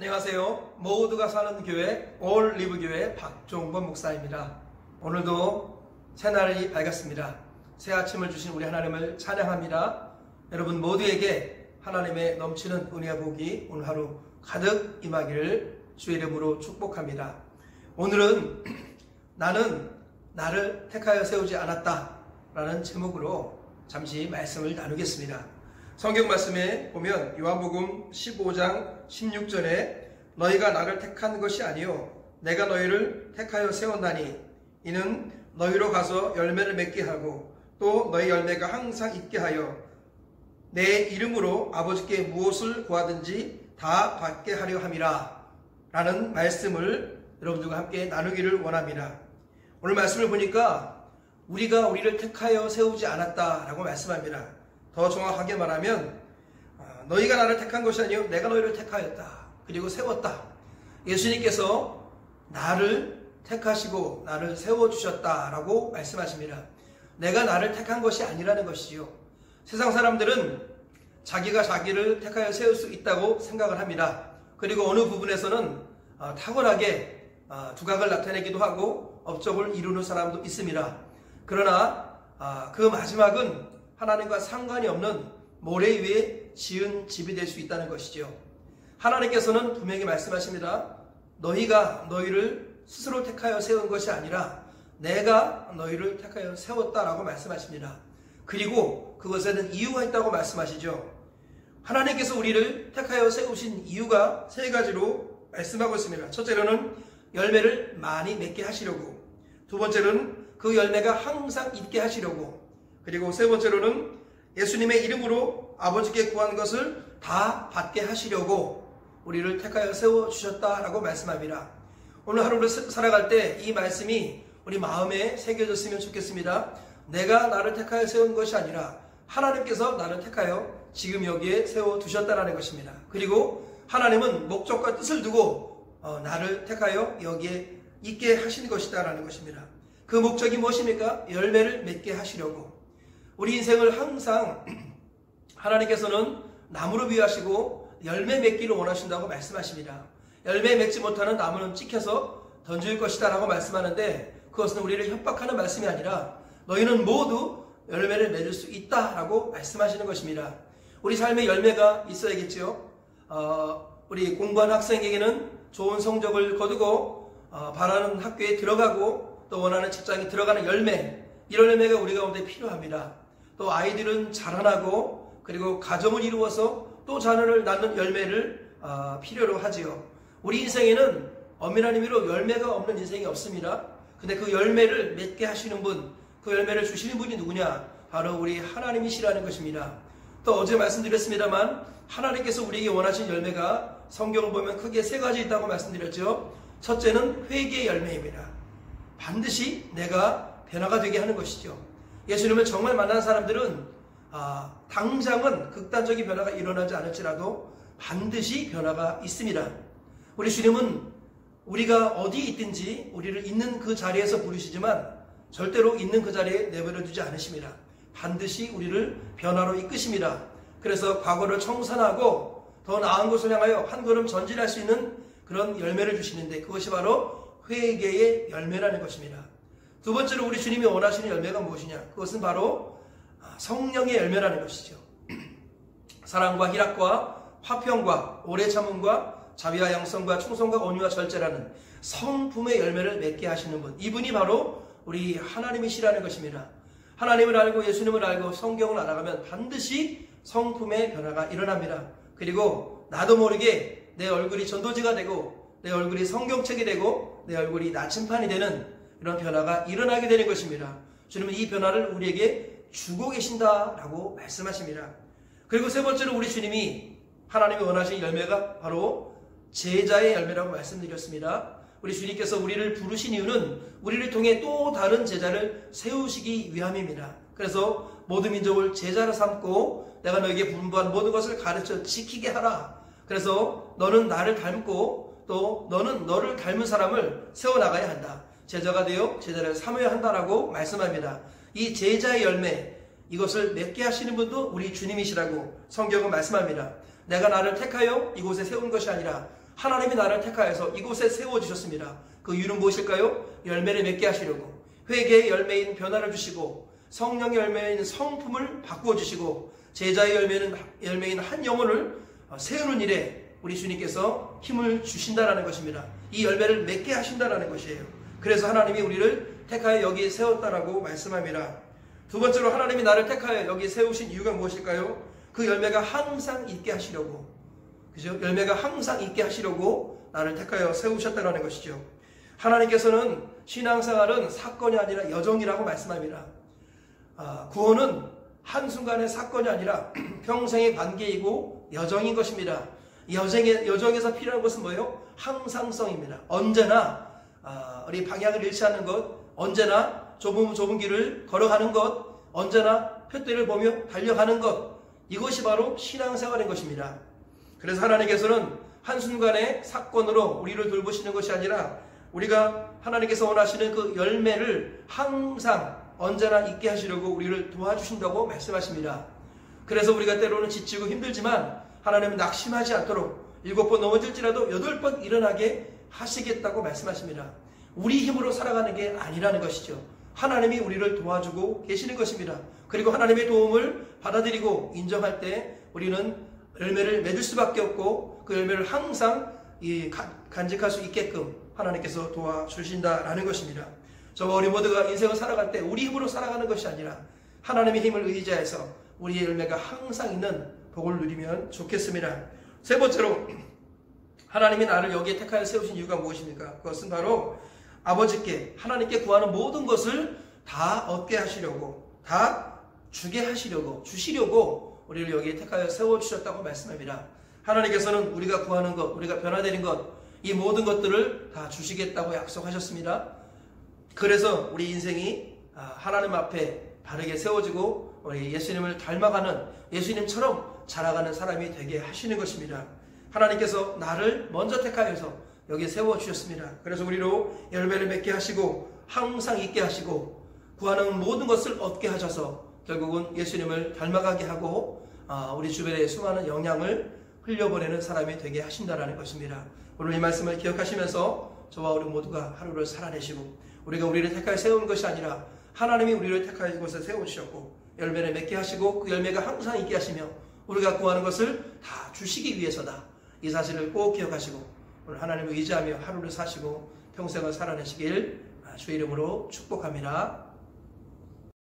안녕하세요. 모두가 사는 교회 올리브교회 박종범 목사입니다. 오늘도 새날이 밝았습니다. 새 아침을 주신 우리 하나님을 찬양합니다. 여러분 모두에게 하나님의 넘치는 은혜와 복이 오늘 하루 가득 임하기를 주의 이름으로 축복합니다. 오늘은 나는 나를 택하여 세우지 않았다 라는 제목으로 잠시 말씀을 나누겠습니다. 성경 말씀에 보면 요한복음 15장 16절에 너희가 나를 택한 것이 아니요 내가 너희를 택하여 세웠나니 이는 너희로 가서 열매를 맺게 하고 또 너희 열매가 항상 있게 하여 내 이름으로 아버지께 무엇을 구하든지 다 받게 하려 함이라 라는 말씀을 여러분들과 함께 나누기를 원합니다. 오늘 말씀을 보니까 우리가 우리를 택하여 세우지 않았다 라고 말씀합니다. 더 정확하게 말하면 너희가 나를 택한 것이 아니요 내가 너희를 택하였다 그리고 세웠다. 예수님께서 나를 택하시고 나를 세워주셨다라고 말씀하십니다. 내가 나를 택한 것이 아니라는 것이지요. 세상 사람들은 자기가 자기를 택하여 세울 수 있다고 생각을 합니다. 그리고 어느 부분에서는 탁월하게 두각을 나타내기도 하고 업적을 이루는 사람도 있습니다. 그러나 그 마지막은 하나님과 상관이 없는 모래 위에 지은 집이 될 수 있다는 것이죠. 하나님께서는 분명히 말씀하십니다. 너희가 너희를 스스로 택하여 세운 것이 아니라 내가 너희를 택하여 세웠다라고 말씀하십니다. 그리고 그것에는 이유가 있다고 말씀하시죠. 하나님께서 우리를 택하여 세우신 이유가 세 가지로 말씀하고 있습니다. 첫째로는 열매를 많이 맺게 하시려고, 두 번째로는 그 열매가 항상 있게 하시려고, 그리고 세 번째로는 예수님의 이름으로 아버지께 구한 것을 다 받게 하시려고 우리를 택하여 세워주셨다라고 말씀합니다. 오늘 하루를 살아갈 때 이 말씀이 우리 마음에 새겨졌으면 좋겠습니다. 내가 나를 택하여 세운 것이 아니라 하나님께서 나를 택하여 지금 여기에 세워두셨다라는 것입니다. 그리고 하나님은 목적과 뜻을 두고 나를 택하여 여기에 있게 하신 것이다라는 것입니다. 그 목적이 무엇입니까? 열매를 맺게 하시려고. 우리 인생을 항상 하나님께서는 나무로 비유하시고 열매 맺기를 원하신다고 말씀하십니다. 열매 맺지 못하는 나무는 찍혀서 던질 것이다 라고 말씀하는데 그것은 우리를 협박하는 말씀이 아니라 너희는 모두 열매를 맺을 수 있다 라고 말씀하시는 것입니다. 우리 삶에 열매가 있어야겠죠. 우리 공부하는 학생에게는 좋은 성적을 거두고 바라는 학교에 들어가고 또 원하는 직장에 들어가는 열매, 이런 열매가 우리 가운데 필요합니다. 또 아이들은 자라나고 그리고 가정을 이루어서 또 자녀를 낳는 열매를 필요로 하지요. 우리 인생에는 엄밀한 의미로 열매가 없는 인생이 없습니다. 근데 그 열매를 맺게 하시는 분, 그 열매를 주시는 분이 누구냐? 바로 우리 하나님이시라는 것입니다. 또 어제 말씀드렸습니다만 하나님께서 우리에게 원하신 열매가 성경을 보면 크게 세 가지 있다고 말씀드렸죠. 첫째는 회개의 열매입니다. 반드시 내가 변화가 되게 하는 것이죠. 예수님을 정말 만난 사람들은 당장은 극단적인 변화가 일어나지 않을지라도 반드시 변화가 있습니다. 우리 주님은 우리가 어디 있든지 우리를 있는 그 자리에서 부르시지만 절대로 있는 그 자리에 내버려 두지 않으십니다. 반드시 우리를 변화로 이끄십니다. 그래서 과거를 청산하고 더 나은 곳을 향하여 한 걸음 전진할 수 있는 그런 열매를 주시는데 그것이 바로 회개의 열매라는 것입니다. 두 번째로 우리 주님이 원하시는 열매가 무엇이냐? 그것은 바로 성령의 열매라는 것이죠. 사랑과 희락과 화평과 오래 참음과 자비와 양성과 충성과 온유와 절제라는 성품의 열매를 맺게 하시는 분, 이분이 바로 우리 하나님이시라는 것입니다. 하나님을 알고 예수님을 알고 성경을 알아가면 반드시 성품의 변화가 일어납니다. 그리고 나도 모르게 내 얼굴이 전도지가 되고 내 얼굴이 성경책이 되고 내 얼굴이 나침판이 되는 이런 변화가 일어나게 되는 것입니다. 주님은 이 변화를 우리에게 주고 계신다라고 말씀하십니다. 그리고 세 번째로 우리 주님이 하나님이 원하시는 열매가 바로 제자의 열매라고 말씀드렸습니다. 우리 주님께서 우리를 부르신 이유는 우리를 통해 또 다른 제자를 세우시기 위함입니다. 그래서 모든 민족을 제자로 삼고 내가 너에게 분부한 모든 것을 가르쳐 지키게 하라. 그래서 너는 나를 닮고 또 너는 너를 닮은 사람을 세워나가야 한다. 제자가 되어 제자를 삼아야 한다라고 말씀합니다. 이 제자의 열매, 이것을 맺게 하시는 분도 우리 주님이시라고 성경은 말씀합니다. 내가 나를 택하여 이곳에 세운 것이 아니라 하나님이 나를 택하여서 이곳에 세워주셨습니다. 그 이유는 무엇일까요? 열매를 맺게 하시려고, 회개의 열매인 변화를 주시고, 성령의 열매인 성품을 바꾸어 주시고, 제자의 열매인 한 영혼을 세우는 일에 우리 주님께서 힘을 주신다라는 것입니다. 이 열매를 맺게 하신다라는 것이에요. 그래서 하나님이 우리를 택하여 여기 세웠다라고 말씀합니다. 두 번째로 하나님이 나를 택하여 여기 세우신 이유가 무엇일까요? 그 열매가 항상 있게 하시려고, 그죠? 열매가 항상 있게 하시려고 나를 택하여 세우셨다라는 것이죠. 하나님께서는 신앙생활은 사건이 아니라 여정이라고 말씀합니다. 구원은 한순간의 사건이 아니라 평생의 관계이고 여정인 것입니다. 여정에서 필요한 것은 뭐예요? 항상성입니다. 언제나 우리 방향을 잃지 않는 것, 언제나 좁은 길을 걸어가는 것, 언제나 푯대를 보며 달려가는 것, 이것이 바로 신앙생활인 것입니다. 그래서 하나님께서는 한순간의 사건으로 우리를 돌보시는 것이 아니라 우리가 하나님께서 원하시는 그 열매를 항상 언제나 있게 하시려고 우리를 도와주신다고 말씀하십니다. 그래서 우리가 때로는 지치고 힘들지만 하나님은 낙심하지 않도록 7번 넘어질지라도 8번 일어나게 하시겠다고 말씀하십니다. 우리 힘으로 살아가는 게 아니라는 것이죠. 하나님이 우리를 도와주고 계시는 것입니다. 그리고 하나님의 도움을 받아들이고 인정할 때 우리는 열매를 맺을 수밖에 없고, 그 열매를 항상 간직할 수 있게끔 하나님께서 도와주신다라는 것입니다. 저와 우리 모두가 인생을 살아갈 때 우리 힘으로 살아가는 것이 아니라 하나님의 힘을 의지해서 우리의 열매가 항상 있는 복을 누리면 좋겠습니다. 세 번째로 하나님이 나를 여기에 택하여 세우신 이유가 무엇입니까? 그것은 바로 아버지께, 하나님께 구하는 모든 것을 다 얻게 하시려고, 다 주게 하시려고, 주시려고 우리를 여기에 택하여 세워주셨다고 말씀합니다. 하나님께서는 우리가 구하는 것, 우리가 변화되는 것, 이 모든 것들을 다 주시겠다고 약속하셨습니다. 그래서 우리 인생이 하나님 앞에 바르게 세워지고 우리 예수님을 닮아가는, 예수님처럼 자라가는 사람이 되게 하시는 것입니다. 하나님께서 나를 먼저 택하여서 여기에 세워주셨습니다. 그래서 우리로 열매를 맺게 하시고 항상 있게 하시고 구하는 모든 것을 얻게 하셔서 결국은 예수님을 닮아가게 하고 우리 주변에 수많은 영향을 흘려보내는 사람이 되게 하신다는 것입니다. 오늘 이 말씀을 기억하시면서 저와 우리 모두가 하루를 살아내시고, 우리가 우리를 택하여 세운 것이 아니라 하나님이 우리를 택하여 이곳에 세워주셨고 열매를 맺게 하시고 그 열매가 항상 있게 하시며 우리가 구하는 것을 다 주시기 위해서다. 이 사실을 꼭 기억하시고 오늘 하나님을 의지하며 하루를 사시고 평생을 살아내시길 주의 이름으로 축복합니다.